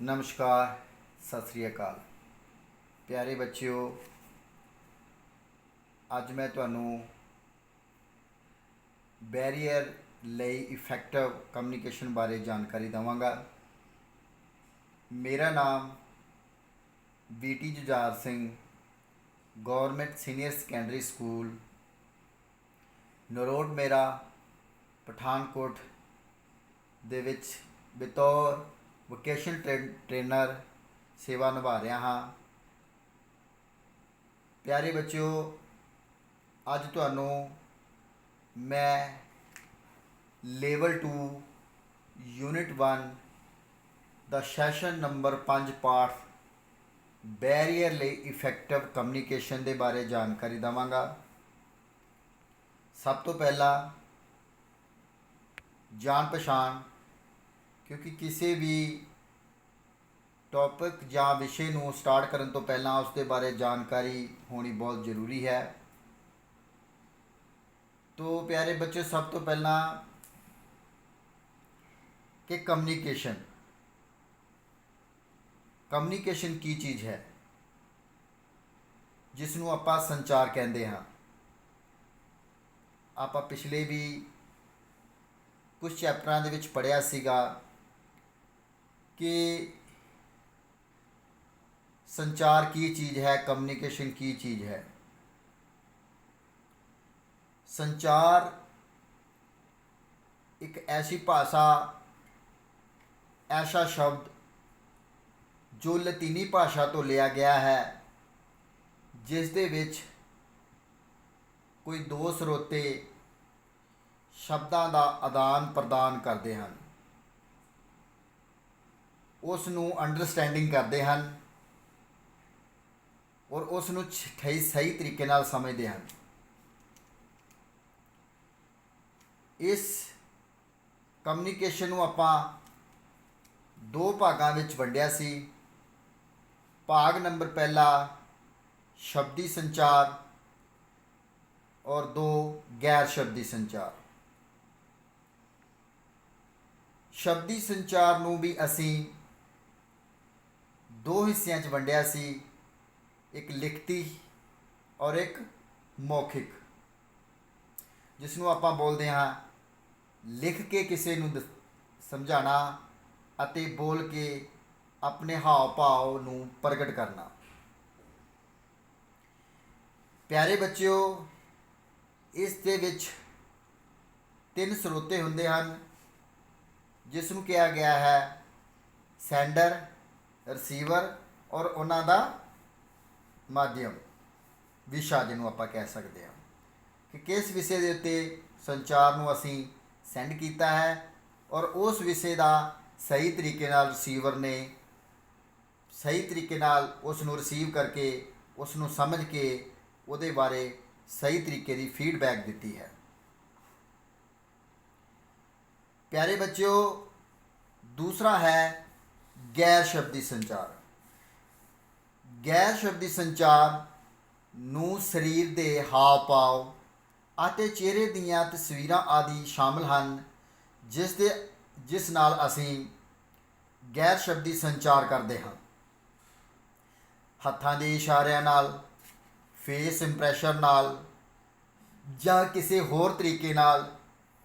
नमस्कार, सत श्री अकाल। प्यारे बच्चों, अज मैं तुहानू बैरीयर लई इफैक्टिव कम्युनिकेशन बारे जानकारी देवांगा। मेरा नाम BT Jujhar Singh, government senior secondary school Narot मेरा पठानकोट दे विच बतौर वोकेशन ट्रेनर सेवा निभा रहा हाँ। प्यारे बच्चों, अज तुहानू मैं लेवल 2 यूनिट 1 दा सैशन नंबर 5 पाठ बैरीयर लई इफैक्टिव कम्युनिकेशन के बारे जानकारी देवांगा। सब तो पहला जान पछाण, क्योंकि किसी भी टॉपिक या विषय को स्टार्ट करने तो पहला उसके बारे जानकारी होनी बहुत ज़रूरी है। तो प्यारे बच्चे, सब तो पहला कि कम्युनिकेशन कम्युनिकेशन की चीज़ है जिसनों आपां संचार कहते हाँ। आपां पिछले भी कुछ चैप्टरां दे विच पढ़िया सीगा कि संचार की चीज़ है, कम्युनिकेशन की चीज़ है। संचार एक ऐसी भाषा, ऐसा शब्द जो लतीनी भाषा तो लिया गया है, जिस दे विच कोई दो स्रोते शब्दों का आदान प्रदान करते हैं, उसनों अंडरस्टैंडिंग करते हैं और उसनों सही तरीके नाल समझते हैं। इस कम्युनिकेशन को आपां दो भागों में वंडिया सी। भाग नंबर पहला शब्दी संचार और 2 गैर शब्दी संचार। शब्दी संचार नूं भी असी 2 हिस्सों च वंडिया सी, एक लिखती और एक मौखिक, जिसनों आपां बोलते हाँ लिख के किसी नूं समझाना अते बोल के अपने हाव भाव नूं प्रगट करना। प्यारे बच्चों, इस दे विच 3 स्रोते हुंदे हन, जिसनों कहा गया है सैंडर, रिसीवर और उन्हां दा माध्यम, विशा जिन्हों आप कह सकते हैं कि किस विषय के उत्ते संचार नूं असीं सेंड किया है और उस विषय का सही तरीके नाल रिसीवर ने सही तरीके नाल उसनूं रिसीव करके उसनूं समझ के उहदे बारे सही तरीके की फीडबैक दी है। प्यारे बच्चों, दूसरा है गैर शब्दी संचार। गैर शब्दी संचार नूं शरीर के हाव भाव अते चेहरे दीयां तस्वीरां आदि शामिल हैं, जिस नाल असीं गैर शब्दी संचार करते हैं। हत्थां दे इशारिਆਂ नाल, फेस इंप्रैशन नाल ਜਾਂ किसी होर तरीके नाल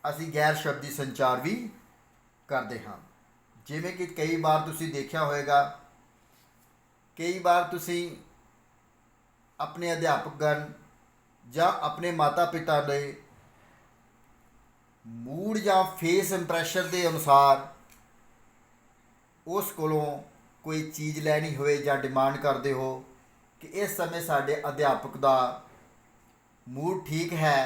असीं गैर शब्दी संचार भी करते हाँ। जिवें कि कई बार तुसीं देखिया होएगा, कई बार तुसीं अपने अध्यापकगण या अपने माता पिता के मूड या फेस इंप्रैशन के अनुसार उस कोलों कोई चीज़ लैनी होए या डिमांड करते हो कि इस समय साडे अध्यापक का मूड ठीक है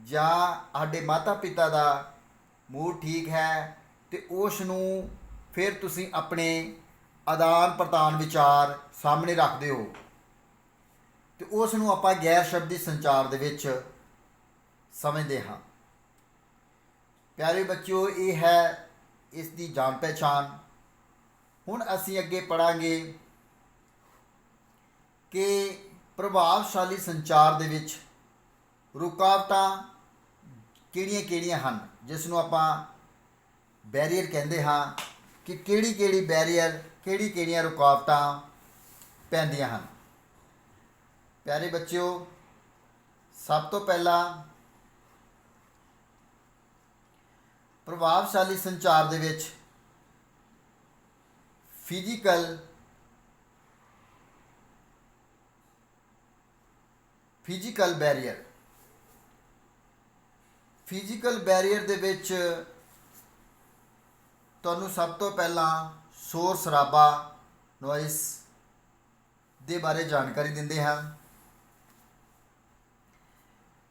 या साडे माता पिता का मूड ठीक है, तो उसनूं फिर तुसीं अपने आदान प्रदान विचार सामने रखते हो, तो उसनूं आपां गैर शब्दी संचार दे विच समझते हाँ। प्यारे बच्चों, ये है इसकी जान पहचान। हुण असीं अगे पढ़ांगे कि प्रभावशाली संचार दे विच रुकावटां किहड़ियां-किहड़ियां हन, जिसनूं आपां बैरीयर कहते हाँ। ਕਿ ਕਿਹੜੀ ਬੈਰੀਅਰ ਕਿਹੜੀਆਂ ਰੁਕਾਵਟਾਂ ਪੈਂਦੀਆਂ ਹਨ। ਪਿਆਰੇ ਬੱਚਿਓ, ਸਭ ਤੋਂ ਪਹਿਲਾਂ ਪ੍ਰਭਾਵਸ਼ਾਲੀ ਸੰਚਾਰ ਦੇ ਵਿੱਚ ਫਿਜ਼ੀਕਲ ਬੈਰੀਅਰ ਦੇ ਵਿੱਚ ਤੁਹਾਨੂੰ ਸਭ ਤੋਂ ਪਹਿਲਾਂ ਸ਼ੋਰ ਸ਼ਰਾਬਾ ਨੋਇਸ ਦੇ ਬਾਰੇ ਜਾਣਕਾਰੀ ਦਿੰਦੇ ਹਾਂ।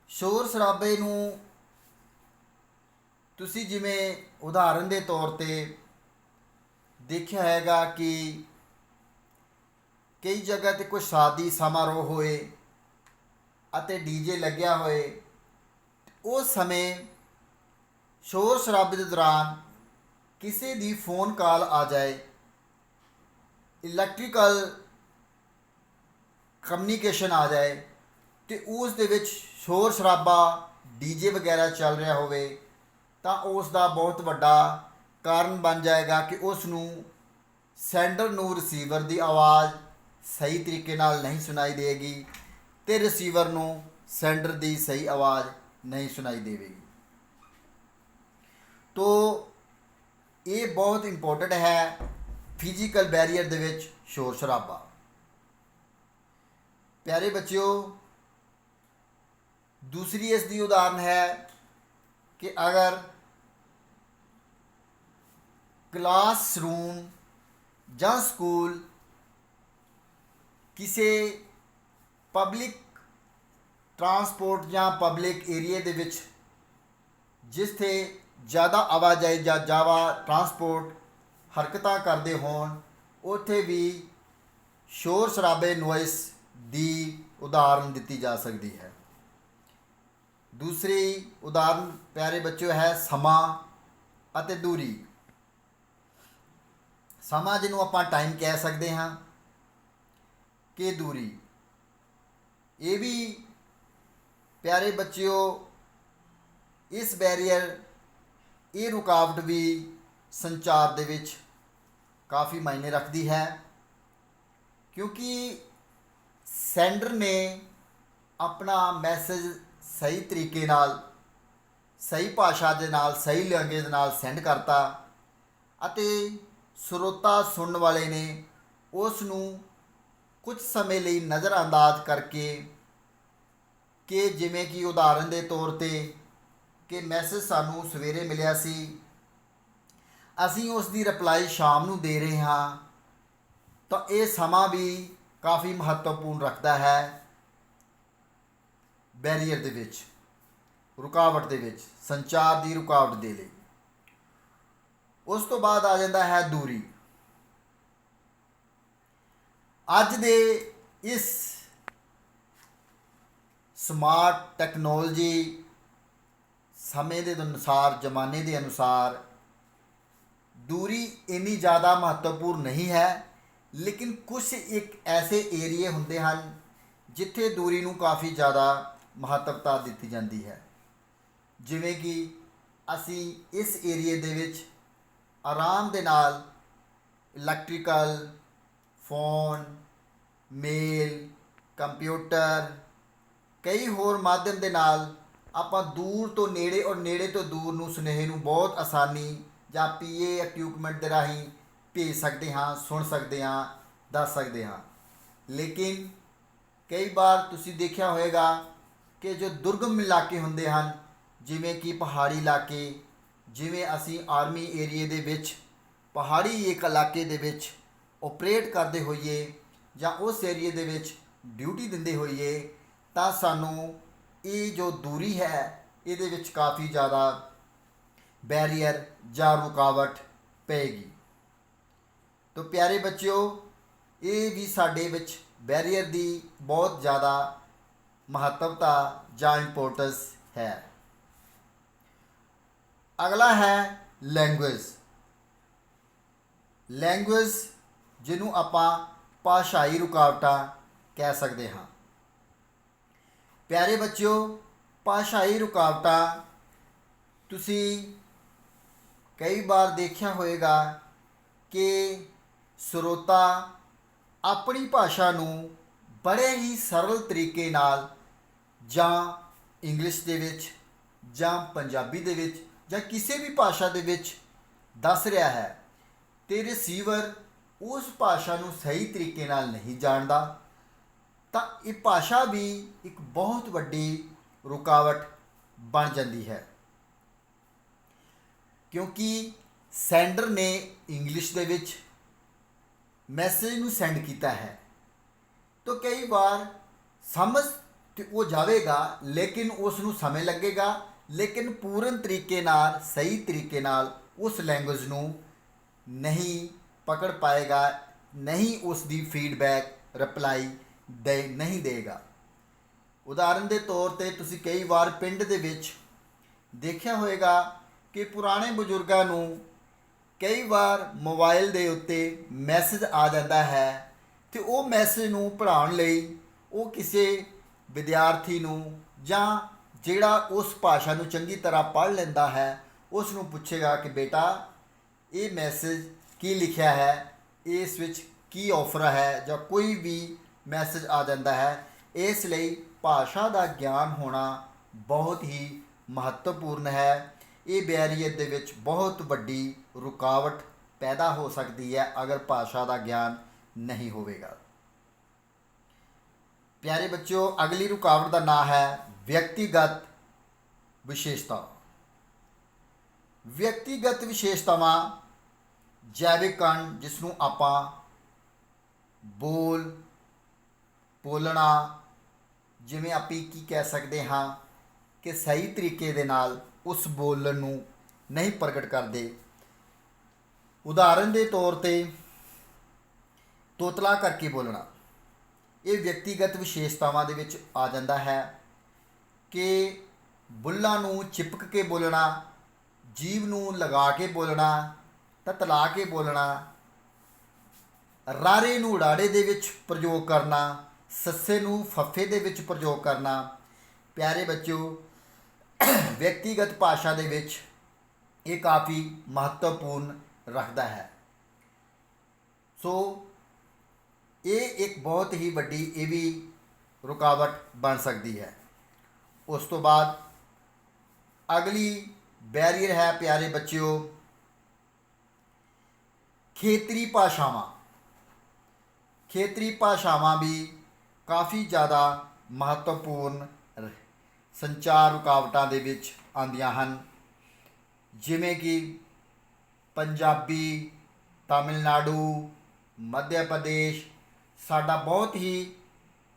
ਸ਼ੋਰ ਸ਼ਰਾਬੇ ਨੂੰ ਤੁਸੀਂ ਜਿਵੇਂ ਉਦਾਹਰਨ ਦੇ ਤੌਰ ਤੇ ਦੇਖਿਆ ਹੈਗਾ ਕਿ ਕਈ ਜਗ੍ਹਾ ਤੇ ਕੋਈ ਸ਼ਾਦੀ ਸਮਾਰੋਹ ਹੋਏ ਅਤੇ ਡੀਜੇ ਲੱਗਿਆ ਹੋਏ, ਉਸ ਸਮੇਂ ਸ਼ੋਰ ਸ਼ਰਾਬੇ ਦੇ ਦੌਰਾਨ ਕਿਸੇ ਦੀ ਫੋਨ ਕਾਲ ਆ ਜਾਏ, ਇਲੈਕਟ੍ਰੀਕਲ ਕਮਿਊਨੀਕੇਸ਼ਨ ਆ ਜਾਏ ਅਤੇ ਉਸ ਦੇ ਵਿੱਚ ਸ਼ੋਰ ਸ਼ਰਾਬਾ ਡੀਜੇ ਵਗੈਰਾ ਚੱਲ ਰਿਹਾ ਹੋਵੇ, ਤਾਂ ਉਸ ਦਾ ਬਹੁਤ ਵੱਡਾ ਕਾਰਨ ਬਣ ਜਾਏਗਾ ਕਿ ਉਸ ਨੂੰ ਸੈਂਡਰ ਨੂੰ ਰਿਸੀਵਰ ਦੀ ਆਵਾਜ਼ ਸਹੀ ਤਰੀਕੇ ਨਾਲ ਨਹੀਂ ਸੁਣਾਈ ਦੇਗੀ ਅਤੇ ਰਿਸੀਵਰ ਨੂੰ ਸੈਂਡਰ ਦੀ ਸਹੀ ਆਵਾਜ਼ ਨਹੀਂ ਸੁਣਾਈ ਦੇਵੇਗੀ। ਤੋ ਇਹ ਬਹੁਤ ਇੰਪੋਰਟੈਂਟ ਹੈ ਫਿਜ਼ੀਕਲ ਬੈਰੀਅਰ ਦੇ ਵਿੱਚ ਸ਼ੋਰ ਸ਼ਰਾਬਾ। ਪਿਆਰੇ ਬੱਚਿਓ, ਦੂਸਰੀ ਇਸ ਦੀ ਉਦਾਹਰਨ ਹੈ ਕਿ ਅਗਰ ਕਲਾਸਰੂਮ ਜਾਂ ਸਕੂਲ ਕਿਸੇ ਪਬਲਿਕ ਟਰਾਂਸਪੋਰਟ ਜਾਂ ਪਬਲਿਕ ਏਰੀਏ ਦੇ ਵਿੱਚ ਜਿੱਥੇ ਜ਼ਿਆਦਾ ਆਵਾਜਾਈ ਜਾਂ ਜ਼ਿਆਦਾ ਟਰਾਂਸਪੋਰਟ ਹਰਕਤਾਂ ਕਰਦੇ ਹੋਣ, ਉੱਥੇ ਵੀ ਸ਼ੋਰ ਸ਼ਰਾਬੇ ਨੋਇਸ ਦੀ ਉਦਾਹਰਨ ਦਿੱਤੀ ਜਾ ਸਕਦੀ ਹੈ। ਦੂਸਰੀ ਉਦਾਹਰਨ ਪਿਆਰੇ ਬੱਚਿਓ ਹੈ ਸਮਾਂ ਅਤੇ ਦੂਰੀ। ਸਮਾਂ ਜਿਹਨੂੰ ਆਪਾਂ ਟਾਈਮ ਕਹਿ ਸਕਦੇ ਹਾਂ, ਕਿ ਦੂਰੀ, ਇਹ ਵੀ ਪਿਆਰੇ ਬੱਚਿਓ ਇਸ ਬੈਰੀਅਰ, ਇਹ ਰੁਕਾਵਟ ਵੀ ਸੰਚਾਰ ਦੇ ਵਿੱਚ ਕਾਫੀ ਮਾਇਨੇ ਰੱਖਦੀ ਹੈ, ਕਿਉਂਕਿ ਸੈਂਡਰ ਨੇ ਆਪਣਾ ਮੈਸੇਜ ਸਹੀ ਤਰੀਕੇ ਨਾਲ, ਸਹੀ ਭਾਸ਼ਾ ਦੇ ਨਾਲ, ਸਹੀ ਲੈਂਗੁਏਜ ਨਾਲ ਸੈਂਡ ਕਰਤਾ ਅਤੇ ਸਰੋਤਾ ਸੁਣਨ ਵਾਲੇ ਨੇ ਉਸ ਨੂੰ ਕੁਝ ਸਮੇਂ ਲਈ ਨਜ਼ਰਅੰਦਾਜ਼ ਕਰਕੇ, ਕਿ ਜਿਵੇਂ ਕਿ ਉਦਾਹਰਨ ਦੇ ਤੌਰ ਤੇ ਕਿ ਮੈਸੇਜ ਸਾਨੂੰ ਸਵੇਰੇ ਮਿਲਿਆ ਸੀ, ਅਸੀਂ ਉਸ ਦੀ ਰਿਪਲਾਈ ਸ਼ਾਮ ਨੂੰ ਦੇ ਰਹੇ ਹਾਂ, ਤਾਂ ਇਹ ਸਮਾਂ ਵੀ ਕਾਫੀ ਮਹੱਤਵਪੂਰਨ ਰੱਖਦਾ ਹੈ ਬੈਰੀਅਰ ਦੇ ਵਿੱਚ, ਰੁਕਾਵਟ ਦੇ ਵਿੱਚ, ਸੰਚਾਰ ਦੀ ਰੁਕਾਵਟ ਦੇ ਲਈ। ਉਸ ਤੋਂ ਬਾਅਦ ਆ ਜਾਂਦਾ ਹੈ ਦੂਰੀ। ਅੱਜ ਦੇ ਇਸ ਸਮਾਰਟ ਟੈਕਨੋਲੋਜੀ ਸਮੇਂ ਦੇ ਅਨੁਸਾਰ, ਜ਼ਮਾਨੇ ਦੇ ਅਨੁਸਾਰ ਦੂਰੀ ਇੰਨੀ ਜ਼ਿਆਦਾ ਮਹੱਤਵਪੂਰਨ ਨਹੀਂ ਹੈ, ਲੇਕਿਨ ਕੁਝ ਇੱਕ ਐਸੇ ਏਰੀਏ ਹੁੰਦੇ ਹਨ ਜਿੱਥੇ ਦੂਰੀ ਨੂੰ ਕਾਫੀ ਜ਼ਿਆਦਾ ਮਹੱਤਵਤਾ ਦਿੱਤੀ ਜਾਂਦੀ ਹੈ। ਜਿਵੇਂ ਕਿ ਅਸੀਂ ਇਸ ਏਰੀਏ ਦੇ ਵਿੱਚ ਆਰਾਮ ਦੇ ਨਾਲ ਇਲੈਕਟ੍ਰੀਕਲ, ਫੋਨ, ਮੇਲ, ਕੰਪਿਊਟਰ, ਕਈ ਹੋਰ ਮਾਧਿਅਮ ਦੇ ਨਾਲ ਆਪਾਂ ਦੂਰ ਤੋਂ ਨੇੜੇ ਔਰ ਨੇੜੇ ਤੋਂ ਦੂਰ ਨੂੰ ਸੁਨੇਹੇ ਨੂੰ ਬਹੁਤ ਆਸਾਨੀ ਜਾਂ ਪੀਏ ਇਕਵਿਪਮੈਂਟ ਦੇ ਰਾਹੀਂ ਭੇਜ ਸਕਦੇ ਹਾਂ, ਸੁਣ ਸਕਦੇ ਹਾਂ, ਦੱਸ ਸਕਦੇ ਹਾਂ। ਲੇਕਿਨ ਕਈ ਵਾਰ ਤੁਸੀਂ ਦੇਖਿਆ ਹੋਵੇਗਾ ਕਿ ਜੋ ਦੁਰਗਮ ਇਲਾਕੇ ਹੁੰਦੇ ਹਨ, ਜਿਵੇਂ ਕਿ ਪਹਾੜੀ ਇਲਾਕੇ, ਜਿਵੇਂ ਅਸੀਂ ਆਰਮੀ ਏਰੀਏ ਦੇ ਵਿੱਚ ਪਹਾੜੀ ਇੱਕ ਇਲਾਕੇ ਦੇ ਵਿੱਚ ਓਪਰੇਟ ਕਰਦੇ ਹੋਈਏ ਜਾਂ ਉਸ ਏਰੀਏ ਦੇ ਵਿੱਚ ਡਿਊਟੀ ਦਿੰਦੇ ਹੋਈਏ, ਤਾਂ ਸਾਨੂੰ ਇਹ ਜੋ ਦੂਰੀ ਹੈ ਇਹਦੇ ਵਿੱਚ ਕਾਫੀ ਜ਼ਿਆਦਾ ਬੈਰੀਅਰ ਜਾਂ ਰੁਕਾਵਟ ਪਏਗੀ। ਤੋ ਪਿਆਰੇ ਬੱਚਿਓ, ਇਹ ਵੀ ਸਾਡੇ ਵਿੱਚ ਬੈਰੀਅਰ ਦੀ ਬਹੁਤ ਜ਼ਿਆਦਾ ਮਹੱਤਵਤਾ ਜਾਂ ਇੰਪੋਰਟੈਂਸ ਹੈ। ਅਗਲਾ ਹੈ ਲੈਂਗੁਏਜ, ਜਿਹਨੂੰ ਆਪਾਂ ਭਾਸ਼ਾਈ ਰੁਕਾਵਟਾਂ ਕਹਿ ਸਕਦੇ ਹਾਂ। ਪਿਆਰੇ ਬੱਚਿਓ, ਭਾਸ਼ਾਈ ਰੁਕਾਵਟਾਂ ਤੁਸੀਂ ਕਈ ਵਾਰ ਦੇਖਿਆ ਹੋਵੇਗਾ ਕਿ ਸਰੋਤਾ ਆਪਣੀ ਭਾਸ਼ਾ ਨੂੰ ਬੜੇ ਹੀ ਸਰਲ ਤਰੀਕੇ ਨਾਲ ਜਾਂ ਇੰਗਲਿਸ਼ ਦੇ ਵਿੱਚ ਜਾਂ ਪੰਜਾਬੀ ਦੇ ਵਿੱਚ ਜਾਂ ਕਿਸੇ ਵੀ ਭਾਸ਼ਾ ਦੇ ਵਿੱਚ ਦੱਸ ਰਿਹਾ ਹੈ ਤੇ ਰਿਸੀਵਰ ਉਸ ਭਾਸ਼ਾ ਨੂੰ ਸਹੀ ਤਰੀਕੇ ਨਾਲ ਨਹੀਂ ਜਾਣਦਾ, ਤਾਂ ਇਹ ਭਾਸ਼ਾ ਵੀ ਇੱਕ ਬਹੁਤ ਵੱਡੀ ਰੁਕਾਵਟ ਬਣ ਜਾਂਦੀ ਹੈ। ਕਿਉਂਕਿ ਸੈਂਡਰ ਨੇ ਇੰਗਲਿਸ਼ ਦੇ ਵਿੱਚ ਮੈਸੇਜ ਨੂੰ ਸੈਂਡ ਕੀਤਾ ਹੈ, ਤਾਂ ਕਈ ਵਾਰ ਸਮਝ ਤੇ ਉਹ ਜਾਵੇਗਾ ਲੇਕਿਨ ਉਸ ਨੂੰ ਸਮੇਂ ਲੱਗੇਗਾ, ਲੇਕਿਨ ਪੂਰਨ ਤਰੀਕੇ ਨਾਲ ਸਹੀ ਤਰੀਕੇ ਨਾਲ ਉਸ ਲੈਂਗੁਏਜ ਨੂੰ ਨਹੀਂ ਪਕੜ ਪਾਏਗਾ, ਨਹੀਂ ਉਸ ਦੀ ਫੀਡਬੈਕ ਰਿਪਲਾਈ ਨਹੀਂ ਦੇਗਾ। ਉਦਾਹਰਨ ਦੇ ਤੌਰ ਤੇ ਤੁਸੀਂ ਕਈ ਵਾਰ ਪਿੰਡ ਦੇ ਵਿੱਚ ਦੇਖਿਆ ਹੋਵੇਗਾ ਕਿ ਪੁਰਾਣੇ ਬਜ਼ੁਰਗਾਂ ਨੂੰ ਕਈ ਵਾਰ ਮੋਬਾਈਲ ਦੇ ਉੱਤੇ ਮੈਸੇਜ ਆ ਜਾਂਦਾ ਹੈ ਤੇ ਉਹ ਮੈਸੇਜ ਨੂੰ ਪੜ੍ਹਾਉਣ ਲਈ ਉਹ ਕਿਸੇ ਵਿਦਿਆਰਥੀ ਨੂੰ ਜਾਂ ਜਿਹੜਾ ਉਸ ਭਾਸ਼ਾ ਨੂੰ ਚੰਗੀ ਤਰ੍ਹਾਂ ਪੜ੍ਹ ਲੈਂਦਾ ਹੈ ਉਸ ਨੂੰ ਪੁੱਛੇਗਾ ਕਿ ਬੇਟਾ ਇਹ ਮੈਸੇਜ ਕੀ ਲਿਖਿਆ ਹੈ, ਇਸ ਵਿੱਚ ਕੀ ਆਫਰ ਹੈ, ਜਾਂ ਕੋਈ ਵੀ ਮੈਸੇਜ ਆ ਜਾਂਦਾ ਹੈ। ਇਸ ਲਈ ਭਾਸ਼ਾ ਦਾ ਗਿਆਨ ਹੋਣਾ ਬਹੁਤ ਹੀ ਮਹੱਤਵਪੂਰਨ ਹੈ। ਇਹ ਬੈਰੀਅਰ ਦੇ ਵਿੱਚ ਬਹੁਤ ਵੱਡੀ ਰੁਕਾਵਟ ਪੈਦਾ ਹੋ ਸਕਦੀ ਹੈ ਅਗਰ ਭਾਸ਼ਾ ਦਾ ਗਿਆਨ ਨਹੀਂ ਹੋਵੇਗਾ। ਪਿਆਰੇ ਬੱਚਿਓ, ਅਗਲੀ ਰੁਕਾਵਟ ਦਾ ਨਾਂ ਹੈ ਵਿਅਕਤੀਗਤ ਵਿਸ਼ੇਸ਼ਤਾ। ਵਿਅਕਤੀਗਤ ਵਿਸ਼ੇਸ਼ਤਾਵਾਂ ਜੈਵਿਕ ਕਣ, ਜਿਸ ਨੂੰ ਆਪਾਂ ਬੋਲਣਾ, ਜਿਵੇਂ ਆਪਾਂ ਕੀ ਕਹਿ ਸਕਦੇ ਹਾਂ ਕਿ ਸਹੀ ਤਰੀਕੇ ਦੇ ਨਾਲ ਉਸ ਬੋਲਣ ਨੂੰ ਨਹੀਂ ਪ੍ਰਗਟ ਕਰਦੇ। ਉਦਾਹਰਨ ਦੇ ਤੌਰ ਤੇ ਤੋਤਲਾ ਕਰਕੇ ਬੋਲਣਾ, ਇਹ ਵਿਅਕਤੀਗਤ ਵਿਸ਼ੇਸ਼ਤਾਵਾਂ ਦੇ ਵਿੱਚ ਆ ਜਾਂਦਾ ਹੈ। ਕਿ ਬੁੱਲ੍ਹਾਂ ਨੂੰ ਚਿਪਕ ਕੇ ਬੋਲਣਾ, ਜੀਭ ਨੂੰ ਲਗਾ ਕੇ ਬੋਲਣਾ, ਤਤਲਾ ਕੇ ਬੋਲਣਾ, ਰਾਰੇ ਨੂੰ ਰਾੜੇ ਦੇ ਵਿੱਚ ਪ੍ਰਯੋਗ ਕਰਨਾ, ਸੱਸੇ ਨੂੰ ਫੱਫੇ ਦੇ ਵਿੱਚ ਪ੍ਰਯੋਗ ਕਰਨਾ। ਪਿਆਰੇ ਬੱਚਿਓ, ਵਿਅਕਤੀਗਤ ਭਾਸ਼ਾ ਦੇ ਵਿੱਚ ਇਹ ਕਾਫੀ ਮਹੱਤਵਪੂਰਨ ਰੱਖਦਾ ਹੈ। ਸੋ ਇਹ ਇੱਕ ਬਹੁਤ ਹੀ ਵੱਡੀ ਇਹ ਵੀ ਰੁਕਾਵਟ ਬਣ ਸਕਦੀ ਹੈ। ਉਸ ਤੋਂ ਬਾਅਦ ਅਗਲੀ ਬੈਰੀਅਰ ਹੈ ਪਿਆਰੇ ਬੱਚਿਓ ਖੇਤਰੀ ਭਾਸ਼ਾਵਾਂ। ਖੇਤਰੀ ਭਾਸ਼ਾਵਾਂ ਵੀ ਕਾਫੀ ਜ਼ਿਆਦਾ ਮਹੱਤਵਪੂਰਨ ਸੰਚਾਰ ਰੁਕਾਵਟਾਂ ਦੇ ਵਿੱਚ ਆਉਂਦੀਆਂ ਹਨ, ਜਿਵੇਂ ਕਿ ਪੰਜਾਬੀ, ਤਾਮਿਲਨਾਡੂ, ਮੱਧ ਪ੍ਰਦੇਸ਼ ਸਾਡਾ ਬਹੁਤ ਹੀ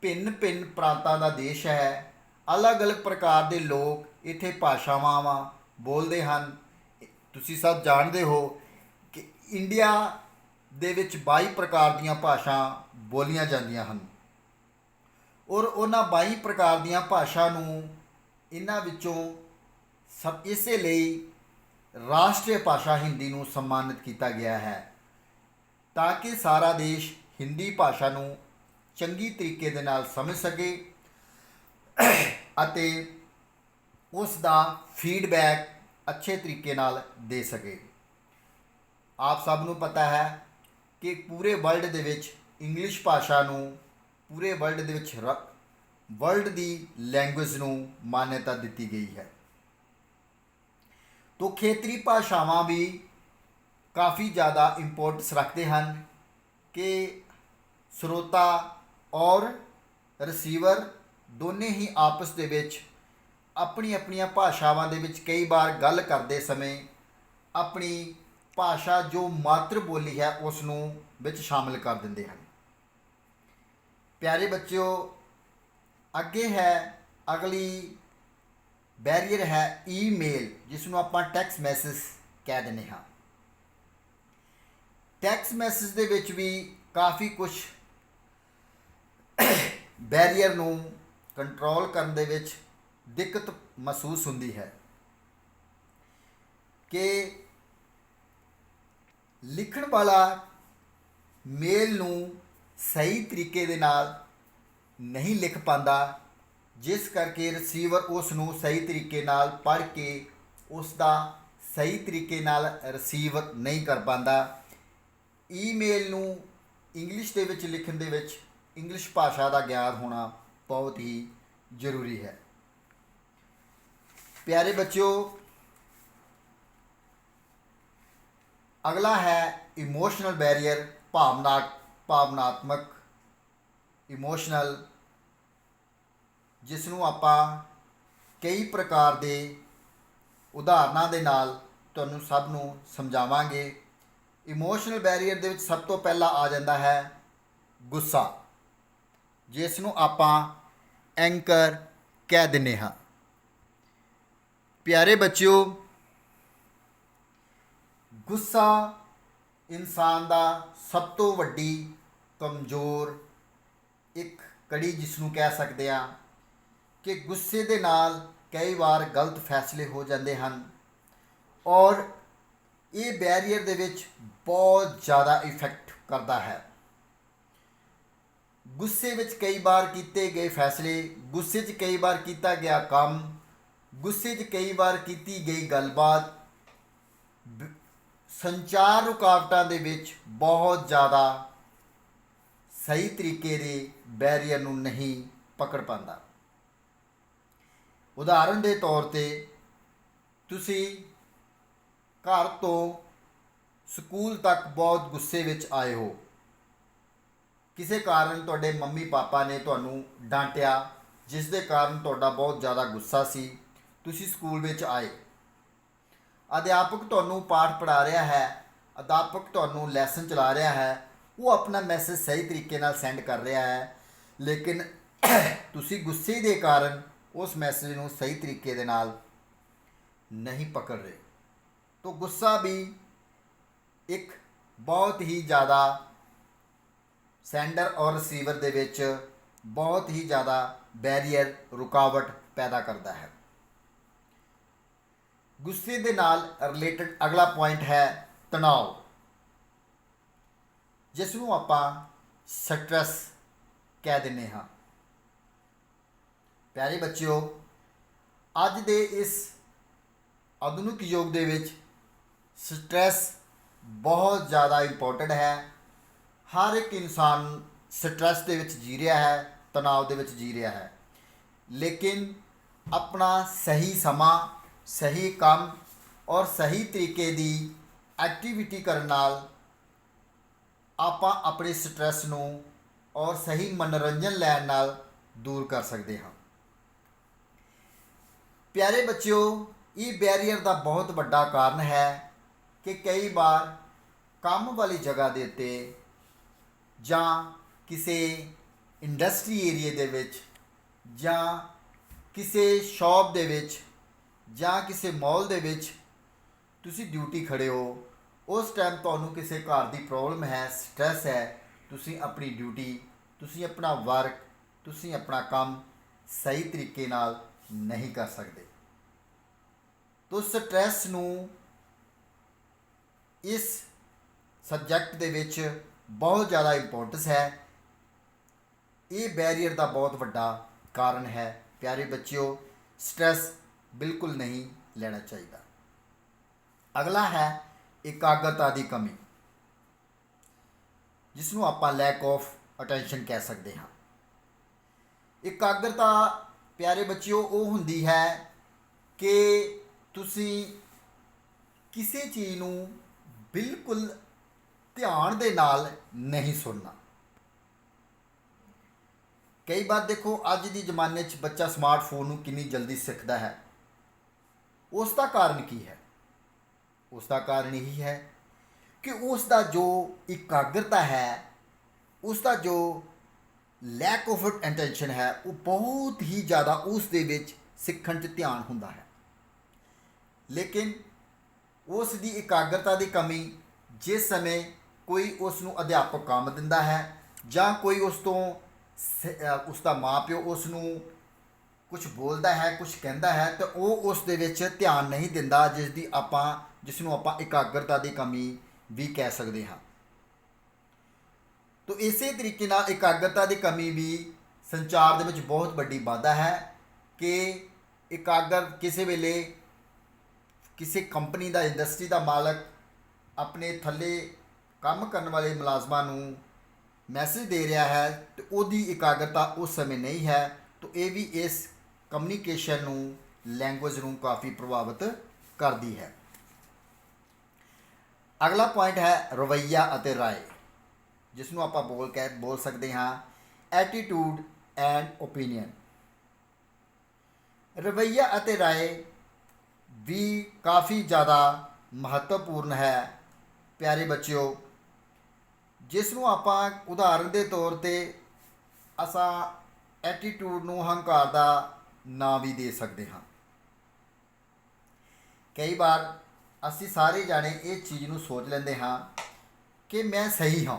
ਭਿੰਨ ਭਿੰਨ ਪ੍ਰਾਂਤਾਂ ਦਾ ਦੇਸ਼ ਹੈ। ਅਲੱਗ-ਅਲੱਗ ਪ੍ਰਕਾਰ ਦੇ ਲੋਕ ਇੱਥੇ ਭਾਸ਼ਾਵਾਂ ਬੋਲਦੇ ਹਨ। ਤੁਸੀਂ ਸਭ ਜਾਣਦੇ ਹੋ ਕਿ ਇੰਡੀਆ ਦੇ ਵਿੱਚ 22 ਪ੍ਰਕਾਰ ਦੀਆਂ ਭਾਸ਼ਾ ਬੋਲੀਆਂ ਜਾਂਦੀਆਂ ਹਨ ਔਰ ਉਹਨਾਂ 22 ਪ੍ਰਕਾਰ ਦੀਆਂ ਭਾਸ਼ਾ ਨੂੰ ਇਹਨਾਂ ਵਿੱਚੋਂ ਸਭ ਇਸੇ ਲਈ ਰਾਸ਼ਟਰੀ ਭਾਸ਼ਾ ਹਿੰਦੀ ਨੂੰ ਸਨਮਾਨਿਤ ਕੀਤਾ ਗਿਆ ਹੈ ਤਾਂ ਕਿ ਸਾਰਾ ਦੇਸ਼ ਹਿੰਦੀ ਭਾਸ਼ਾ ਨੂੰ ਚੰਗੀ ਤਰੀਕੇ ਦੇ ਨਾਲ ਸਮਝ ਸਕੇ ਅਤੇ ਉਸ ਦਾ ਫੀਡਬੈਕ ਅੱਛੇ ਤਰੀਕੇ ਨਾਲ ਦੇ ਸਕੇ। ਆਪ ਸਭ ਨੂੰ ਪਤਾ ਹੈ ਕਿ ਪੂਰੇ ਵਰਲਡ ਦੇ ਵਿੱਚ ਇੰਗਲਿਸ਼ ਭਾਸ਼ਾ ਨੂੰ ਪੂਰੇ ਵਰਲਡ ਦੇ ਵਿੱਚ ਵਰਲਡ ਦੀ ਲੈਂਗੁਏਜ ਨੂੰ ਮਾਨਤਾ ਦਿੱਤੀ ਗਈ ਹੈ। तो ਖੇਤਰੀ ਭਾਸ਼ਾਵਾਂ ਵੀ ਕਾਫੀ ਜ਼ਿਆਦਾ ਇੰਪੋਰਟੈਂਸ ਰੱਖਦੇ ਹਨ ਕਿ ਸਰੋਤਾ ਔਰ ਰਿਸੀਵਰ ਦੋਨੇ ਹੀ ਆਪਸ ਦੇ ਵਿੱਚ ਆਪਣੀਆਂ ਭਾਸ਼ਾਵਾਂ ਦੇ ਵਿੱਚ ਕਈ ਵਾਰ ਗੱਲ ਕਰਦੇ ਸਮੇਂ ਆਪਣੀ ਭਾਸ਼ਾ ਜੋ ਮਾਤਰ ਬੋਲੀ ਹੈ ਉਸ ਨੂੰ ਵਿੱਚ ਸ਼ਾਮਿਲ ਕਰ ਦਿੰਦੇ ਹਨ। ਪਿਆਰੇ ਬੱਚਿਓ, ਅੱਗੇ ਹੈ ਅਗਲੀ ਬੈਰੀਅਰ ਹੈ ਈਮੇਲ, ਜਿਸ ਨੂੰ ਆਪਾਂ ਟੈਕਸਟ ਮੈਸੇਜ ਕਹਿ ਦਿੰਦੇ ਹਾਂ। ਟੈਕਸਟ ਮੈਸੇਜ ਦੇ ਵਿੱਚ ਵੀ ਕਾਫੀ ਕੁਝ ਬੈਰੀਅਰ ਨੂੰ ਕੰਟਰੋਲ ਕਰਨ ਦੇ ਵਿੱਚ ਦਿੱਕਤ ਮਹਿਸੂਸ ਹੁੰਦੀ ਹੈ ਕਿ ਲਿਖਣ ਵਾਲਾ ਮੇਲ ਨੂੰ ਸਹੀ ਤਰੀਕੇ ਦੇ ਨਾਲ ਨਹੀਂ ਲਿਖ ਪਾਉਂਦਾ, ਜਿਸ ਕਰਕੇ ਰਿਸੀਵਰ ਉਸ ਨੂੰ ਸਹੀ ਤਰੀਕੇ ਨਾਲ ਪੜ੍ਹ ਕੇ ਉਸ ਦਾ ਸਹੀ ਤਰੀਕੇ ਨਾਲ ਰਿਸੀਵ ਨਹੀਂ ਕਰ ਪਾਉਂਦਾ। ਈਮੇਲ ਨੂੰ ਇੰਗਲਿਸ਼ ਦੇ ਵਿੱਚ ਲਿਖਣ ਦੇ ਵਿੱਚ ਇੰਗਲਿਸ਼ ਭਾਸ਼ਾ ਦਾ ਗਿਆਨ ਹੋਣਾ ਬਹੁਤ ਹੀ ਜ਼ਰੂਰੀ ਹੈ। ਪਿਆਰੇ ਬੱਚਿਓ, ਅਗਲਾ ਹੈ ਇਮੋਸ਼ਨਲ ਬੈਰੀਅਰ, ਭਾਵਨਾਤਮਕ ਇਮੋਸ਼ਨਲ, ਜਿਸ ਨੂੰ ਆਪਾਂ ਕਈ ਪ੍ਰਕਾਰ ਦੇ ਉਦਾਹਰਨਾਂ ਦੇ ਨਾਲ ਤੁਹਾਨੂੰ ਸਭ ਨੂੰ ਸਮਝਾਵਾਂਗੇ। ਇਮੋਸ਼ਨਲ ਬੈਰੀਅਰ ਦੇ ਵਿੱਚ ਸਭ ਤੋਂ ਪਹਿਲਾਂ ਆ ਜਾਂਦਾ ਹੈ ਗੁੱਸਾ, ਜਿਸ ਨੂੰ ਆਪਾਂ ਐਂਕਰ ਕਹਿ ਦਿੰਦੇ ਹਾਂ। ਪਿਆਰੇ ਬੱਚਿਓ, ਗੁੱਸਾ ਇਨਸਾਨ ਦਾ ਸਭ ਤੋਂ ਵੱਡੀ ਕਮਜ਼ੋਰ ਇੱਕ ਕੜੀ, ਜਿਸ ਨੂੰ ਕਹਿ ਸਕਦੇ ਹਾਂ ਕਿ ਗੁੱਸੇ ਦੇ ਨਾਲ ਕਈ ਵਾਰ ਗਲਤ ਫੈਸਲੇ ਹੋ ਜਾਂਦੇ ਹਨ ਔਰ ਇਹ ਬੈਰੀਅਰ ਦੇ ਵਿੱਚ ਬਹੁਤ ਜ਼ਿਆਦਾ ਇਫੈਕਟ ਕਰਦਾ ਹੈ। ਗੁੱਸੇ ਵਿੱਚ ਕਈ ਵਾਰ ਕੀਤੇ ਗਏ ਫੈਸਲੇ, ਗੁੱਸੇ 'ਚ ਕਈ ਵਾਰ ਕੀਤਾ ਗਿਆ ਕੰਮ, ਗੁੱਸੇ 'ਚ ਕਈ ਵਾਰ ਕੀਤੀ ਗਈ ਗੱਲਬਾਤ ਸੰਚਾਰ ਰੁਕਾਵਟਾਂ ਦੇ ਵਿੱਚ ਬਹੁਤ ਜ਼ਿਆਦਾ ਸਹੀ ਤਰੀਕੇ ਦੇ ਬੈਰੀਅਰ ਨੂੰ ਨਹੀਂ ਪਕੜ ਪਾਉਂਦਾ। ਉਦਾਹਰਨ ਦੇ ਤੌਰ 'ਤੇ ਤੁਸੀਂ ਘਰ ਤੋਂ ਸਕੂਲ ਤੱਕ ਬਹੁਤ ਗੁੱਸੇ ਵਿੱਚ ਆਏ ਹੋ। ਕਿਸੇ ਕਾਰਨ ਤੁਹਾਡੇ ਮੰਮੀ ਪਾਪਾ ਨੇ ਤੁਹਾਨੂੰ ਡਾਂਟਿਆ, ਜਿਸ ਦੇ ਕਾਰਨ ਤੁਹਾਡਾ ਬਹੁਤ ਜ਼ਿਆਦਾ ਗੁੱਸਾ ਸੀ। ਤੁਸੀਂ ਸਕੂਲ ਵਿੱਚ ਆਏ, ਅਧਿਆਪਕ ਤੁਹਾਨੂੰ ਪਾਠ ਪੜ੍ਹਾ ਰਿਹਾ ਹੈ, ਅਧਿਆਪਕ ਤੁਹਾਨੂੰ ਲੈਸਨ ਚਲਾ ਰਿਹਾ ਹੈ, ਉਹ ਆਪਣਾ ਮੈਸੇਜ ਸਹੀ ਤਰੀਕੇ ਨਾਲ ਸੈਂਡ ਕਰ ਰਿਹਾ ਹੈ, ਲੇਕਿਨ ਤੁਸੀਂ ਗੁੱਸੇ ਦੇ ਕਾਰਨ ਉਸ ਮੈਸੇਜ ਨੂੰ ਸਹੀ ਤਰੀਕੇ ਦੇ ਨਾਲ ਨਹੀਂ ਪਕੜ ਰਹੇ। तो गुस्सा भी एक बहुत ही ज़्यादा सेंडर और रिसीवर दे विच बहुत ही ज़्यादा बैरीयर रुकावट पैदा करता है। गुस्से दे नाल रिलेटेड अगला पॉइंट है तनाव, जिसनों आपां स्ट्रैस कह दिंदे हां। प्यारे बच्चों, अज दे इस आधुनिक युग दे विच स्ट्रैस बहुत ज़्यादा इंपॉर्टेंट है। हर एक इंसान स्ट्रैस दे विच जी रहा है, तनाव दे विच जी रहा है, लेकिन अपना सही समा, सही काम और सही तरीके दी एक्टिविटी करन नाल आपां अपने स्ट्रैस नूं और सही मनोरंजन लैण नाल दूर कर सकते हाँ। प्यारे बच्चों, ये बैरीयर का बहुत बड़ा कारण है कि कई बार काम वाली जगह के उत्ते जां किसी इंडस्ट्री एरिए दे विच जां किसी शॉप दे विच जां किसी मॉल दे विच तुसी ड्यूटी खड़े हो, उस टाइम तुहानूं किसी घर की प्रॉब्लम है, स्ट्रैस है, तुसी अपनी ड्यूटी, तुसी अपना वर्क, तुसी अपना काम सही तरीके नाल नहीं कर सकते। तो स्ट्रैस नूं इस सबजैक्ट दे विच बहुत ज़्यादा इंपोर्टेंस है। ये बैरीयर का बहुत बड़ा कारण है। प्यारे बच्चों, स्ट्रैस बिल्कुल नहीं लेना चाहिए। अगला है एकाग्रता की कमी, जिसनों आपां लैक ऑफ अटेंशन कह सकते हाँ। एकाग्रता प्यारे बच्चों वो हुंदी है कि तुसी किसी चीज़ नूं बिल्कुल ध्यान दे नाल नहीं सुनना। कई बार देखो अज के जमाने च बच्चा स्मार्टफोन नूं कितनी जल्दी सीखता है। उसका कारण की है? उसका कारण यही है कि उसका जो एकाग्रता है, उसका जो लैक ऑफ अटेंशन है, वो बहुत ही ज़्यादा उस दे विच सीखण च ध्यान हुंदा है। लेकिन उसकी एकाग्रता की कमी जिस समय कोई उसनूं अध्यापक काम दिंदा है जां कोई उस तो उसका माँ प्यो उसनूं कुछ बोलता है, कुछ कहता है, तो वो उस दे विच ध्यान नहीं दिंदा, जिसनूं आपां एकाग्रता की कमी भी कह सकते हाँ। तो इस तरीके नाल एकाग्रता की कमी भी संचार दे विच बहुत बड़ी बाधा है कि एकाग्र किसी वेले किसी कंपनी का इंडस्ट्री का मालक अपने थले ਕੰਮ ਕਰਨ ਵਾਲੇ ਮੁਲਾਜ਼ਮਾਂ ਨੂੰ ਮੈਸੇਜ ਦੇ ਰਿਹਾ ਹੈ ਤੇ ਉਹਦੀ ਇਕਾਗਰਤਾ ਉਸ ਸਮੇਂ ਨਹੀਂ ਹੈ, ਤਾਂ ਇਹ ਵੀ ਇਸ ਕਮਿਊਨੀਕੇਸ਼ਨ ਨੂੰ, ਲੈਂਗੁਏਜ ਨੂੰ ਕਾਫੀ ਪ੍ਰਭਾਵਿਤ ਕਰਦੀ ਹੈ। ਅਗਲਾ ਪੁਆਇੰਟ ਹੈ ਰਵੱਈਆ ਅਤੇ ਰਾਏ, ਜਿਸ ਨੂੰ ਆਪਾਂ ਬੋਲ ਸਕਦੇ ਹਾਂ ਐਟੀਟਿਊਡ ਐਂਡ ਓਪੀਨੀਅਨ। ਰਵੱਈਆ ਅਤੇ ਰਾਏ ਵੀ ਕਾਫੀ ਜ਼ਿਆਦਾ ਮਹੱਤਵਪੂਰਨ ਹੈ ਪਿਆਰੇ ਬੱਚਿਓ, ਜਿਸ ਨੂੰ ਆਪਾਂ ਉਦਾਹਰਨ ਦੇ ਤੌਰ ਤੇ ਅਸਾਂ ਐਟੀਟਿਊਡ ਨੂੰ ਹੰਕਾਰ ਦਾ ਨਾਂ ਵੀ ਦੇ ਸਕਦੇ ਹਾਂ। ਕਈ ਵਾਰ ਅਸੀਂ ਸਾਰੇ ਜਾਣੇ ਇਹ ਚੀਜ਼ ਨੂੰ ਸੋਚ ਲੈਂਦੇ ਹਾਂ ਕਿ ਮੈਂ ਸਹੀ ਹਾਂ,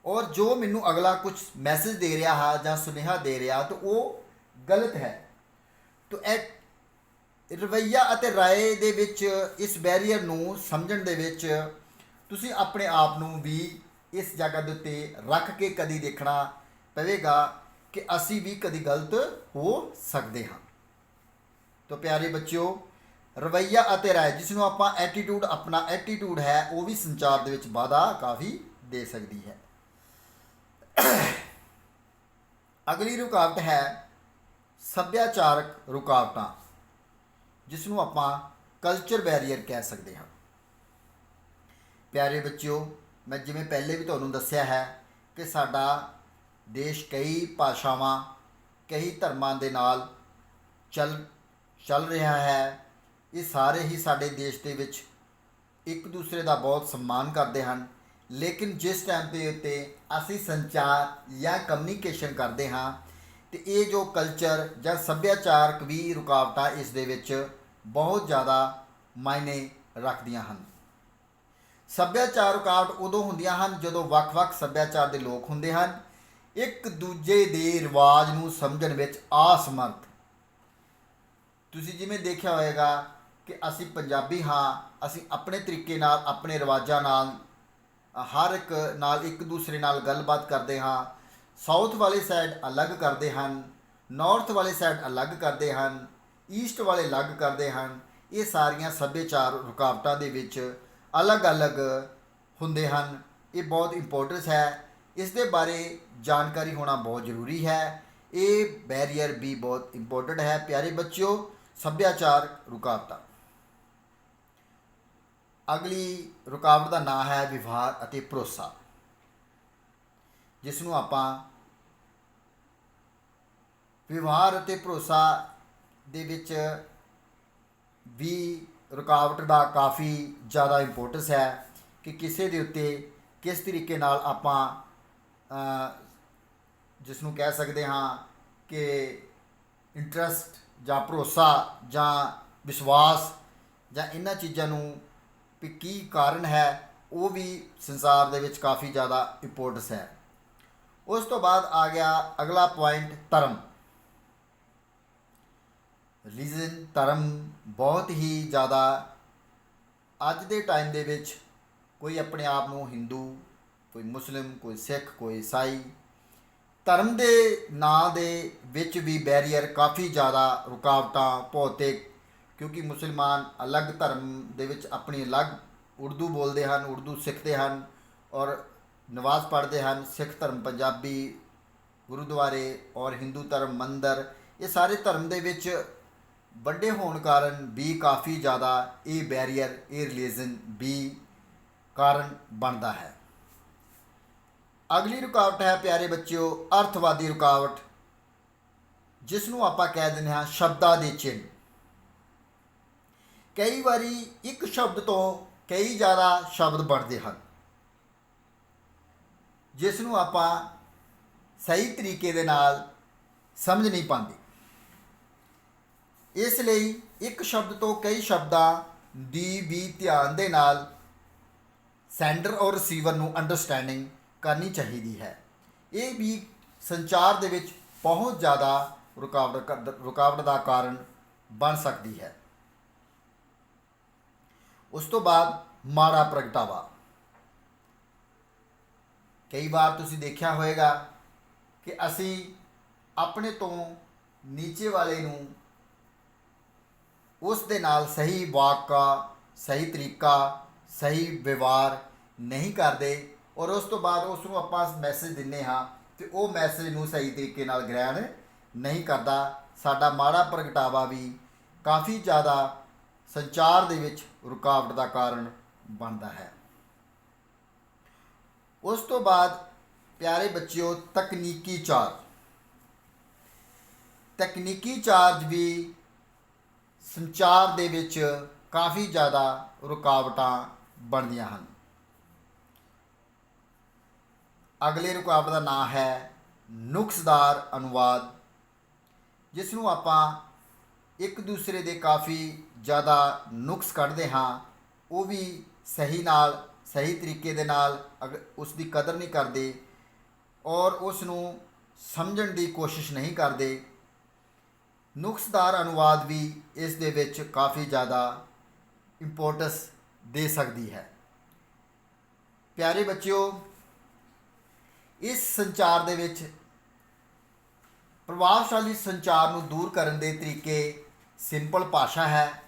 ਔਰ ਜੋ ਮੈਨੂੰ ਅਗਲਾ ਕੁਝ ਮੈਸੇਜ ਦੇ ਰਿਹਾ ਹੈ ਜਾਂ ਸੁਨੇਹਾ ਦੇ ਰਿਹਾ ਤਾਂ ਉਹ ਗਲਤ ਹੈ। ਤਾਂ ਇਹ ਰਵੱਈਆ ਅਤੇ ਰਾਏ ਦੇ ਵਿੱਚ ਇਸ ਬੈਰੀਅਰ ਨੂੰ ਸਮਝਣ ਦੇ ਵਿੱਚ ਤੁਸੀਂ ਆਪਣੇ ਆਪ ਨੂੰ ਵੀ ਇਸ ਜਗ੍ਹਾ ਦੇ ਉੱਤੇ ਰੱਖ ਕੇ ਕਦੀ ਦੇਖਣਾ ਪਵੇਗਾ ਕਿ ਅਸੀਂ ਵੀ ਕਦੀ ਗਲਤ ਹੋ ਸਕਦੇ ਹਾਂ। ਤਾਂ ਪਿਆਰੇ ਬੱਚਿਓ, ਰਵੱਈਆ ਅਤੇ ਰਾਏ, ਜਿਸ ਨੂੰ ਆਪਾਂ ਐਟੀਟਿਊਡ, ਆਪਣਾ ਐਟੀਟਿਊਡ ਹੈ, ਉਹ ਵੀ ਸੰਚਾਰ ਦੇ ਵਿੱਚ ਵਾਧਾ ਕਾਫੀ ਦੇ ਸਕਦੀ ਹੈ। ਅਗਲੀ ਰੁਕਾਵਟ ਹੈ ਸੱਭਿਆਚਾਰਕ ਰੁਕਾਵਟਾਂ, ਜਿਸ ਨੂੰ ਆਪਾਂ ਕਲਚਰ ਬੈਰੀਅਰ ਕਹਿ ਸਕਦੇ ਹਾਂ। ਪਿਆਰੇ ਬੱਚਿਓ, ਮੈਂ ਜਿਵੇਂ ਪਹਿਲੇ ਵੀ ਤੁਹਾਨੂੰ ਦੱਸਿਆ ਹੈ ਕਿ ਸਾਡਾ ਦੇਸ਼ ਕਈ ਭਾਸ਼ਾਵਾਂ, ਕਈ ਧਰਮਾਂ ਦੇ ਨਾਲ ਚੱਲ ਰਿਹਾ ਹੈ। ਇਹ ਸਾਰੇ ਹੀ ਸਾਡੇ ਦੇਸ਼ ਦੇ ਵਿੱਚ ਇੱਕ ਦੂਸਰੇ ਦਾ ਬਹੁਤ ਸਨਮਾਨ ਕਰਦੇ ਹਨ, ਲੇਕਿਨ ਜਿਸ ਟਾਈਮ ਦੇ ਉੱਤੇ ਅਸੀਂ ਸੰਚਾਰ ਜਾਂ ਕਮਿਊਨੀਕੇਸ਼ਨ ਕਰਦੇ ਹਾਂ ਤੇ ਇਹ ਜੋ ਕਲਚਰ ਜਾਂ ਸੱਭਿਆਚਾਰਕ ਵੀ ਰੁਕਾਵਟਾਂ ਇਸ ਦੇ ਵਿੱਚ ਬਹੁਤ ਜ਼ਿਆਦਾ ਮਾਇਨੇ ਰੱਖਦੀਆਂ ਹਨ। ਸੱਭਿਆਚਾਰ ਰੁਕਾਵਟ ਉਦੋਂ ਹੁੰਦੀਆਂ ਹਨ ਜਦੋਂ ਵੱਖ-ਵੱਖ ਸੱਭਿਆਚਾਰ ਦੇ ਲੋਕ ਹੁੰਦੇ ਹਨ, ਇੱਕ ਦੂਜੇ ਦੇ ਰਿਵਾਜ ਨੂੰ ਸਮਝਣ ਵਿੱਚ ਅਸਮਰਥ। ਤੁਸੀਂ ਜਿਵੇਂ ਦੇਖਿਆ ਹੋਵੇਗਾ ਕਿ ਅਸੀਂ ਪੰਜਾਬੀ ਹਾਂ, ਅਸੀਂ ਆਪਣੇ ਤਰੀਕੇ ਨਾਲ, ਆਪਣੇ ਰਿਵਾਜਾਂ ਨਾਲ ਹਰ ਇੱਕ ਨਾਲ ਇੱਕ ਦੂਸਰੇ ਨਾਲ ਗੱਲਬਾਤ ਕਰਦੇ ਹਾਂ। ਸਾਊਥ ਵਾਲੇ ਸਾਈਡ ਅਲੱਗ ਕਰਦੇ ਹਨ, ਨਾਰਥ ਵਾਲੇ ਸਾਈਡ ਅਲੱਗ ਕਰਦੇ ਹਨ, ਈਸਟ ਵਾਲੇ ਅਲੱਗ ਕਰਦੇ ਹਨ। ਇਹ ਸਾਰੀਆਂ ਸੱਭਿਆਚਾਰ ਰੁਕਾਵਟਾਂ ਦੇ ਵਿੱਚ ਅਲੱਗ-ਅਲੱਗ ਹੁੰਦੇ ਹਨ। ਇਹ ਬਹੁਤ ਇੰਪੋਰਟੈਂਸ ਹੈ, ਇਸ ਦੇ ਬਾਰੇ ਜਾਣਕਾਰੀ ਹੋਣਾ ਬਹੁਤ ਜ਼ਰੂਰੀ ਹੈ। ਇਹ ਬੈਰੀਅਰ ਵੀ ਬਹੁਤ ਇੰਪੋਰਟੈਂਟ ਹੈ ਪਿਆਰੇ ਬੱਚਿਓ, ਸੱਭਿਆਚਾਰ ਰੁਕਾਵਟਾਂ। ਅਗਲੀ ਰੁਕਾਵਟ ਦਾ ਨਾਂ ਹੈ ਵਿਵਹਾਰ ਅਤੇ ਭਰੋਸਾ, ਜਿਸ ਨੂੰ ਆਪਾਂ ਵਿਵਹਾਰ ਅਤੇ ਭਰੋਸਾ ਦੇ ਵਿੱਚ ਵੀ ਰੁਕਾਵਟ ਦਾ ਕਾਫੀ ਜ਼ਿਆਦਾ ਇੰਪੋਰਟੈਂਸ ਹੈ ਕਿ ਕਿਸੇ ਦੇ ਉੱਤੇ ਕਿਸ ਤਰੀਕੇ ਨਾਲ ਆਪਾਂ ਜਿਸ ਨੂੰ ਕਹਿ ਸਕਦੇ ਹਾਂ ਕਿ ਇੰਟਰਸਟ ਜਾਂ ਭਰੋਸਾ ਜਾਂ ਵਿਸ਼ਵਾਸ ਜਾਂ ਇਹਨਾਂ ਚੀਜ਼ਾਂ ਨੂੰ ਵੀ ਕੀ ਕਾਰਨ ਹੈ, ਉਹ ਵੀ ਸੰਸਾਰ ਦੇ ਵਿੱਚ ਕਾਫੀ ਜ਼ਿਆਦਾ ਇੰਪੋਰਟੈਂਸ ਹੈ। ਉਸ ਤੋਂ ਬਾਅਦ ਆ ਗਿਆ ਅਗਲਾ ਪੁਆਇੰਟ ਧਰਮ। ਰਿਲੀਜਨ, ਧਰਮ ਬਹੁਤ ਹੀ ਜ਼ਿਆਦਾ ਅੱਜ ਦੇ ਟਾਈਮ ਦੇ ਵਿੱਚ ਕੋਈ ਆਪਣੇ ਆਪ ਨੂੰ ਹਿੰਦੂ, ਕੋਈ ਮੁਸਲਿਮ, ਕੋਈ ਸਿੱਖ, ਕੋਈ ਈਸਾਈ, ਧਰਮ ਦੇ ਨਾਂ ਦੇ ਵਿੱਚ ਵੀ ਬੈਰੀਅਰ ਕਾਫੀ ਜ਼ਿਆਦਾ ਰੁਕਾਵਟਾਂ ਭੌਤਿਕ, ਕਿਉਂਕਿ ਮੁਸਲਮਾਨ ਅਲੱਗ ਧਰਮ ਦੇ ਵਿੱਚ ਆਪਣੀ ਅਲੱਗ ਉਰਦੂ ਬੋਲਦੇ ਹਨ, ਉਰਦੂ ਸਿੱਖਦੇ ਹਨ ਔਰ ਨਮਾਜ਼ ਪੜ੍ਹਦੇ ਹਨ। ਸਿੱਖ ਧਰਮ ਪੰਜਾਬੀ ਗੁਰਦੁਆਰੇ ਔਰ ਹਿੰਦੂ ਧਰਮ ਮੰਦਰ, ਇਹ ਸਾਰੇ ਧਰਮ ਦੇ ਵਿੱਚ ਵੱਡੇ ਹੋਣ ਕਾਰਨ ਵੀ ਕਾਫੀ ਜ਼ਿਆਦਾ ਇਹ ਬੈਰੀਅਰ, ਇਹ ਰਿਲੀਜਨ ਵੀ ਕਾਰਨ ਬਣਦਾ ਹੈ। ਅਗਲੀ ਰੁਕਾਵਟ ਹੈ ਪਿਆਰੇ ਬੱਚਿਓ ਅਰਥਵਾਦੀ ਰੁਕਾਵਟ, ਜਿਸ ਨੂੰ ਆਪਾਂ ਕਹਿ ਦਿੰਦੇ ਹਾਂ ਸ਼ਬਦਾਂ ਦੇ ਚਿੰਨ੍ਹ। ਕਈ ਵਾਰੀ ਇੱਕ ਸ਼ਬਦ ਤੋਂ ਕਈ ਜ਼ਿਆਦਾ ਸ਼ਬਦ ਬਣਦੇ ਹਨ, ਜਿਸ ਨੂੰ ਆਪਾਂ ਸਹੀ ਤਰੀਕੇ ਦੇ ਨਾਲ ਸਮਝ ਨਹੀਂ ਪਾਉਂਦੇ। ਇਸ ਲਈ ਇੱਕ ਸ਼ਬਦ ਤੋਂ ਕਈ ਸ਼ਬਦਾਂ ਦੀ ਵੀ ਧਿਆਨ ਦੇ ਨਾਲ ਸੈਂਡਰ ਔਰ ਰਿਸੀਵਰ ਨੂੰ ਅੰਡਰਸਟੈਂਡਿੰਗ ਕਰਨੀ ਚਾਹੀਦੀ ਹੈ। ਇਹ ਵੀ ਸੰਚਾਰ ਦੇ ਵਿੱਚ ਬਹੁਤ ਜ਼ਿਆਦਾ ਰੁਕਾਵਟ ਦਾ ਕਾਰਨ ਬਣ ਸਕਦੀ ਹੈ। ਉਸ ਤੋਂ ਬਾਅਦ ਮਾੜਾ ਪ੍ਰਗਟਾਵਾ। ਕਈ ਵਾਰ ਤੁਸੀਂ ਦੇਖਿਆ ਹੋਵੇਗਾ ਕਿ ਅਸੀਂ ਆਪਣੇ ਤੋਂ ਨੀਚੇ ਵਾਲੇ ਨੂੰ ਉਸ ਦੇ ਨਾਲ ਸਹੀ ਵਾਕ, ਸਹੀ ਤਰੀਕਾ, ਸਹੀ ਵਿਵਹਾਰ ਨਹੀਂ ਕਰਦੇ ਔਰ ਉਸ ਤੋਂ ਬਾਅਦ ਉਸ ਨੂੰ ਆਪਾਂ ਮੈਸੇਜ ਦਿੰਦੇ ਹਾਂ ਤੇ ਉਹ ਮੈਸੇਜ ਨੂੰ ਸਹੀ ਤਰੀਕੇ ਨਾਲ ਗ੍ਰਹਿਣ ਨਹੀਂ ਕਰਦਾ। ਸਾਡਾ ਮਾੜਾ ਪ੍ਰਗਟਾਵਾ ਵੀ ਕਾਫੀ ਜ਼ਿਆਦਾ ਸੰਚਾਰ ਦੇ ਵਿੱਚ ਰੁਕਾਵਟ ਦਾ ਕਾਰਨ ਬਣਦਾ ਹੈ। ਉਸ ਤੋਂ ਬਾਅਦ ਪਿਆਰੇ ਬੱਚਿਓ, ਤਕਨੀਕੀ ਚਾਰਜ ਵੀ ਸੰਚਾਰ ਦੇ ਵਿੱਚ ਕਾਫੀ ਜ਼ਿਆਦਾ ਰੁਕਾਵਟਾਂ ਬਣਦੀਆਂ ਹਨ। ਅਗਲੇ ਰੁਕਾਵਟ ਦਾ ਨਾਮ ਹੈ ਨੁਕਸਦਾਰ ਅਨੁਵਾਦ, ਜਿਸ ਨੂੰ ਆਪਾਂ ਇੱਕ ਦੂਸਰੇ ਦੇ ਕਾਫੀ ਜ਼ਿਆਦਾ ਨੁਕਸ ਕੱਢਦੇ ਹਾਂ, ਉਹ ਵੀ ਸਹੀ ਤਰੀਕੇ ਦੇ ਨਾਲ ਉਸ ਦੀ ਕਦਰ ਨਹੀਂ ਕਰਦੇ ਔਰ ਉਸ ਨੂੰ ਸਮਝਣ ਦੀ ਕੋਸ਼ਿਸ਼ ਨਹੀਂ ਕਰਦੇ। ਨੁਕਸਦਾਰ ਅਨੁਵਾਦ ਵੀ ਇਸ ਦੇ ਵਿੱਚ ਕਾਫੀ ਜ਼ਿਆਦਾ ਇੰਪੋਰਟੈਂਸ ਦੇ ਸਕਦੀ ਹੈ। ਪਿਆਰੇ ਬੱਚਿਓ, ਇਸ ਸੰਚਾਰ ਦੇ ਵਿੱਚ ਪ੍ਰਭਾਵਸ਼ਾਲੀ ਸੰਚਾਰ ਨੂੰ ਦੂਰ ਕਰਨ ਦੇ ਤਰੀਕੇ ਸਿੰਪਲ ਭਾਸ਼ਾ ਹੈ,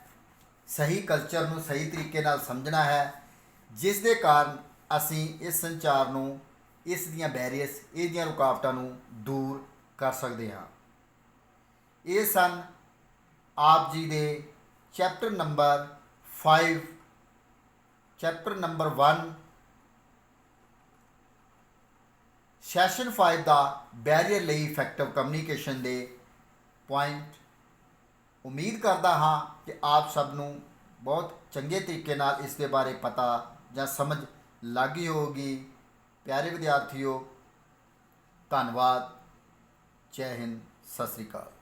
ਸਹੀ ਕਲਚਰ ਨੂੰ ਸਹੀ ਤਰੀਕੇ ਨਾਲ ਸਮਝਣਾ ਹੈ, ਜਿਸ ਦੇ ਕਾਰਨ ਅਸੀਂ ਇਸ ਸੰਚਾਰ ਨੂੰ, ਇਸ ਦੀਆਂ ਬੈਰੀਅਰਸ, ਇਹਦੀਆਂ ਰੁਕਾਵਟਾਂ ਨੂੰ ਦੂਰ ਕਰ ਸਕਦੇ ਹਾਂ। ਇਹ ਸਨ ਆਪ ਜੀ ਦੇ ਚੈਪਟਰ ਨੰਬਰ 1 ਸੈਸ਼ਨ 5 ਦਾ ਬੈਰੀਅਰ ਲਈ ਇਫੈਕਟਿਵ ਕਮਿਊਨੀਕੇਸ਼ਨ ਦੇ ਪੁਆਇੰਟ। ਉਮੀਦ ਕਰਦਾ ਹਾਂ ਕਿ ਆਪ ਸਭ ਨੂੰ ਬਹੁਤ ਚੰਗੇ ਤਰੀਕੇ ਨਾਲ ਇਸ ਦੇ ਬਾਰੇ ਪਤਾ ਜਾਂ ਸਮਝ ਲੱਗ ਗਈ ਹੋਵੇਗੀ। ਪਿਆਰੇ ਵਿਦਿਆਰਥੀਓ, ਧੰਨਵਾਦ। ਜੈ ਹਿੰਦ, ਸਤਿ ਸ਼੍ਰੀ ਅਕਾਲ।